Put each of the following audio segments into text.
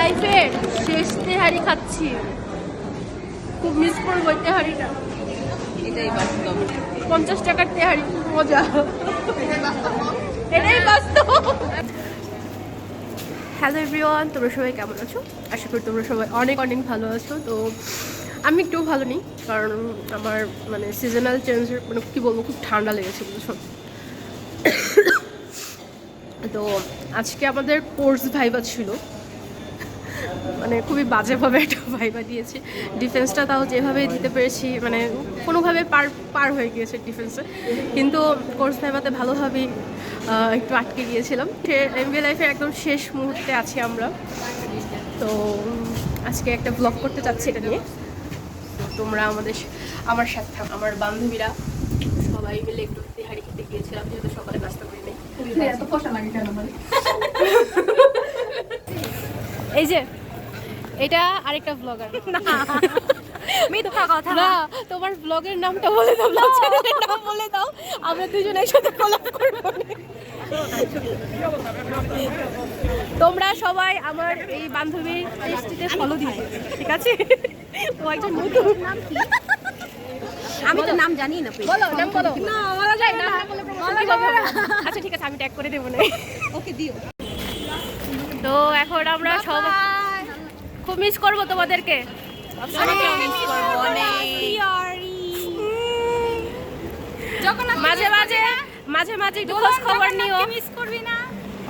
লাইফের শেষ তেহারি খাচ্ছি, খুব মিস করবো তেহারিটা। এটাই বাস্তব। 50 টাকার তেহারি, মজা, এটাই বাস্তব। হ্যালো এভরিওয়ান, তোমরা সবাই কেমন আছো? আশা করি তোমরা সবাই অনেক অনেক ভালো আছো। তো আমি একটু ভালো নেই, কারণ আমার মানে সিজনাল চেঞ্জের মানে কী বলবো, খুব ঠান্ডা লেগেছে বুঝছো। তো আজকে আমাদের কোর্স ভাইবা ছিল, মানে খুবই বাজেভাবে একটা ভাইবা দিয়েছি। ডিফেন্সটা তাও যেভাবে দিতে পেরেছি, মানে কোনোভাবে পার হয়ে গিয়েছে ডিফেন্সে, কিন্তু কোর্স ভাইবাতে ভালোভাবেই একটু আটকে গিয়েছিলাম। এমবিএ লাইফের একদম শেষ মুহূর্তে আছি আমরা। তো আজকে একটা ব্লগ করতে চাচ্ছি এটা নিয়ে। তো তোমরা আমার সাথে আমার বান্ধবীরা সবাই মিলে একটু তেহারি খেতে গিয়েছিলাম, যেহেতু সকালে নাস্তা করি নেই। এই যে এটা আরেকটা ব্লগার, মিথ্যা কথা না, তোমার ব্লগের নামটা বলে দাও, নাম বলে দাও, আমরা দুজন একসাথে কোলাপ করব। তোমরা সবাই আমার এই বান্ধবীর পেজটিতে ফলো দিও, ঠিক আছে? ও একজন নতুন। নাম কি? আমি তো নাম জানি না। বলো নাম, বলো। না বলা যায় না। আচ্ছা ঠিক আছে, আমি ট্যাগ করে দেবো না। ওকে দিও। তো এখন আমরা সবাই খুব মিস করবো তোমাদেরকে। মাঝে মাঝে একটু খোঁজ খবর নিও। মিস করবি না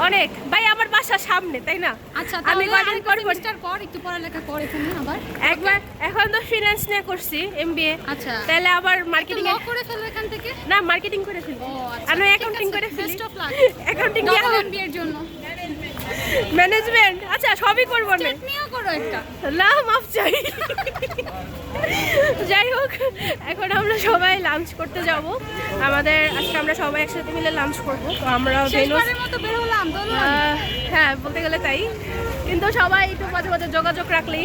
অনেক ভাই, আমার বাসার সামনে, তাই না? আচ্ছা, আমি কয়দিন পর সেমিস্টার কর, একটু পড়ালেখা কর এখানে আবার একবার। এখন তো ফিনান্স নিয়ে করছি এমবিএ। আচ্ছা, তাহলে আবার মার্কেটিং ল করে ফেলো এখান থেকে। না, মার্কেটিং করে ফেলি। ও আচ্ছা, আমি অ্যাকাউন্টিং করে ফেলি। Best of luck accounting double MBA এর জন্য। ম্যানেজমেন্ট, আচ্ছা সবই করবো না। নিও করো একটা। না, মাফ চাই। যাই হোক, এখন আমরা সবাই লাঞ্চ করতে যাব। আজকে আমরা সবাই একসাথে মিলে লাঞ্চ করব। তো আমরা শেষবারের মতো বের হলাম দোলন। হ্যাঁ, বলতে গেলে তাই, কিন্তু সবাই একটু মাঝে মাঝে যোগাযোগ রাখলেই।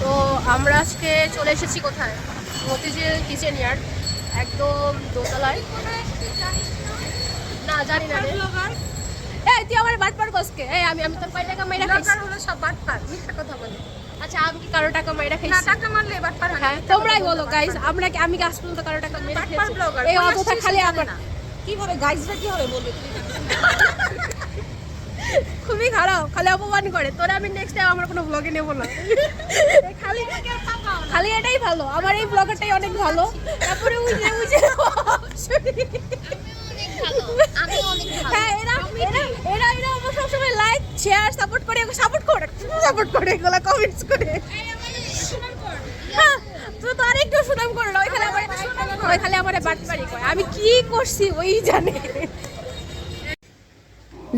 তো আমরা আজকে চলে এসেছি কোথায়? মতিঝিল কিচেন ইয়ার্ড, একদম দোতলায়। না জানি না রে। এই তুই আমার বাটপার বসকে। এই আমি তোর কয় টাকা মাইরা খাইছি? ব্লগার হলো সব বাটপার, মিথ্যা কথা বলে। আচ্ছা, আমি কি কারো টাকা মাইরা না, খাইছি? টাকা মারলে বাটপার হয় না। হ্যাঁ, তোমরাই বলো গাইস, আমি কি আজ পর্যন্ত কারো টাকা মাইরা বাটপার খাইছি? ব্লগার। এই অযথা খালি আমার কিভাবে গাইসরা কিভাবে বলবে তুমি? খুবই খারাপ, খালি অপমান করে। তোরা আমি নেক্সট টাইম আমার কোনো ব্লগে নেব না। খালি এটাই ভালো, আমার এই ব্লগারটাই অনেক ভালো। তারপরে উজে হ্যাঁ, এরা আমার সবসময় লাইক শেয়ার সাপোর্ট করে এগুলা কমেন্টস করে। হ্যাঁ, তো তার একটু সুনাম করলো, ওইখানে আমার বাটপারি করে। আমি কি করছি ওই জানে।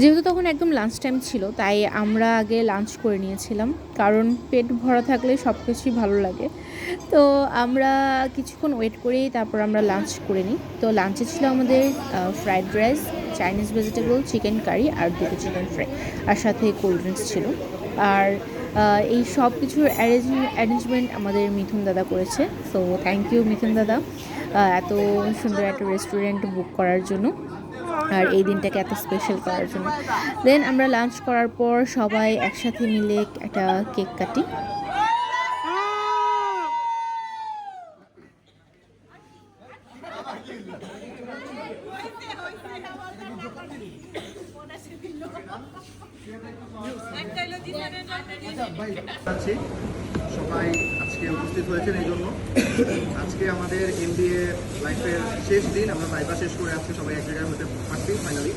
যেহেতু তখন একদম লাঞ্চ টাইম ছিল, তাই আমরা আগে লাঞ্চ করে নিয়েছিলাম, কারণ পেট ভরা থাকলে সব কিছুই ভালো লাগে। তো আমরা কিছুক্ষণ ওয়েট করেই তারপর আমরা লাঞ্চ করে নিই। তো লাঞ্চে ছিল আমাদের fried rice, Chinese vegetable, chicken curry আর দুটো চিকেন ফ্রাই, আর সাথে কোল্ড ড্রিঙ্কস ছিল। আর এই সব কিছুর অ্যারেঞ্জমেন্ট আমাদের মিথুন দাদা করেছে। সো থ্যাংক ইউ মিথুন দাদা, এত সুন্দর একটা রেস্টুরেন্ট বুক করার জন্য আর এই দিনটাকে এত স্পেশাল করার জন্য। দেন আমরা লাঞ্চ করার পর সবাই একসাথে মিলে একটা কেক কাটি। সবাই আজকে উপস্থিত হয়েছেন এই জন্য। আজকে আমাদের এমবিএ লাইফের শেষ দিন, আমরা ভাইবা শেষ করে আজকে সবাই এক জায়গায় হতে পারছি ফাইনালি।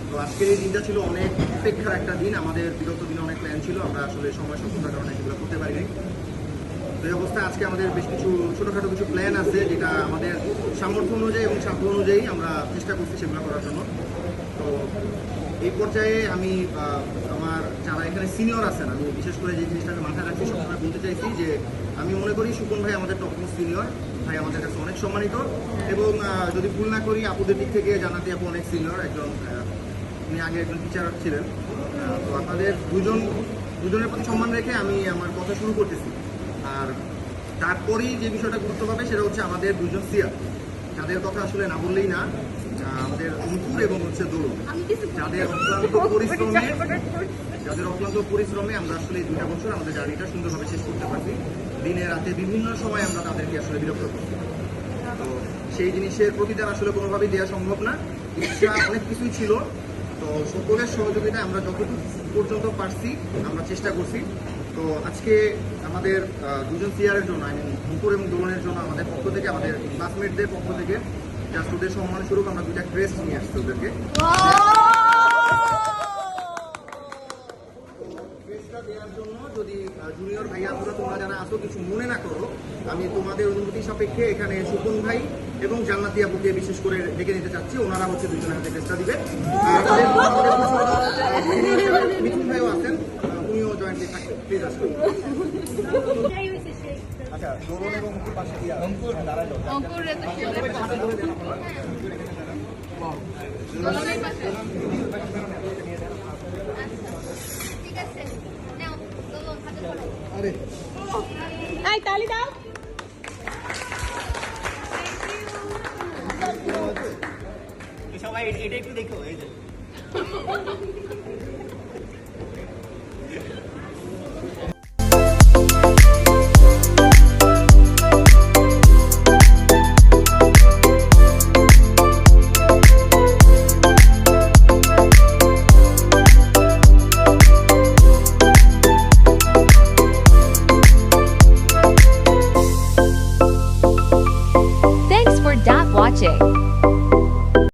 তো আজকের এই দিনটা ছিল অনেক অপেক্ষার একটা দিন। আমাদের বিগত দিনে অনেক প্ল্যান ছিল, আমরা আসলে সময় স্বল্পতার কারণে সেগুলো করতে পারিনি। তো এই অবস্থায় আজকে আমাদের বেশ কিছু ছোটোখাটো কিছু প্ল্যান আছে, যেটা আমাদের সামর্থ্য অনুযায়ী এবং সাধ্য অনুযায়ী আমরা চেষ্টা করছি সেগুলো করার জন্য। তো এই পর্যায়ে আমি আমার যারা এখানে সিনিয়র আছেন, আমি বিশেষ করে যে জিনিসটাকে মাথায় রাখছি, সবসময় বলতে চাইছি যে আমি মনে করি সুপন ভাই আমাদের টপ মোস্ট সিনিয়র ভাই, আমাদের কাছে অনেক সম্মানিত। এবং যদি ভুল না করি, আপুদের দিক থেকে জানাতে আপু অনেক সিনিয়র একজন, উনি আগে একজন টিচার ছিলেন। তো আপনাদের দুজন দুজনের প্রতি সম্মান রেখে আমি আমার কথা শুরু করতেছি। আর তারপরেই যে বিষয়টা গুরুত্ব পাবে সেটা হচ্ছে আমাদের দুজন সিয়ার, যাদের কথা আসলে না বললেই না, আমাদের অঙ্কুর এবং হচ্ছে দোলন, যাদের অক্লান্ত পরিশ্রমে আমরা আসলে এই 2টা বছর আমাদের জার্নিটা সুন্দরভাবে শেষ করতে পারছি। দিনে রাতে বিভিন্ন সময় আমরা তাদেরকে আসলে বিরক্ত করছি। তো সেই জিনিসের প্রতিদান আসলে কোনোভাবেই দেওয়া সম্ভব না। ইচ্ছা অনেক কিছুই ছিল, তো সকলের সহযোগিতায় আমরা যতটুকু পর্যন্ত পারছি আমরা চেষ্টা করছি। তো আজকে আমাদের দুজন সিয়ারের জন্য, আই মিন অঙ্কুর এবং দোলনের জন্য আমাদের পক্ষ থেকে, আমাদের ক্লাসমেটদের পক্ষ থেকে জাস্ট ওদের সম্মান স্বরূপ আমরা 2টা ক্রেস্ট নিয়ে আসছি ওদেরকে। ক্রেস্টটা দেওয়ার জন্য যদি জুনিয়র ভাইয়া তোমরা যারা আসো কিছু মনে না করো, আমি তোমাদের অনুমতি সাপেক্ষে এখানে সুপন ভাই এবং জান্নাতি আপুকে বিশেষ করে ডেকে নিতে চাচ্ছি। ওনারা হচ্ছে দুজনের হাতে ক্রেস্টটা দিবে। মিথুন ভাইও আছেন, উনিও জয়েন্টলি থাকবেন। প্লিজ আসুন। আচ্ছা, দোলন এবং অঙ্কুর পাশে দিয়ে অঙ্কুর দাঁড়ায় যাও। আরে এই তালি দাও। সবাই এটা একটু দেখো, এই যে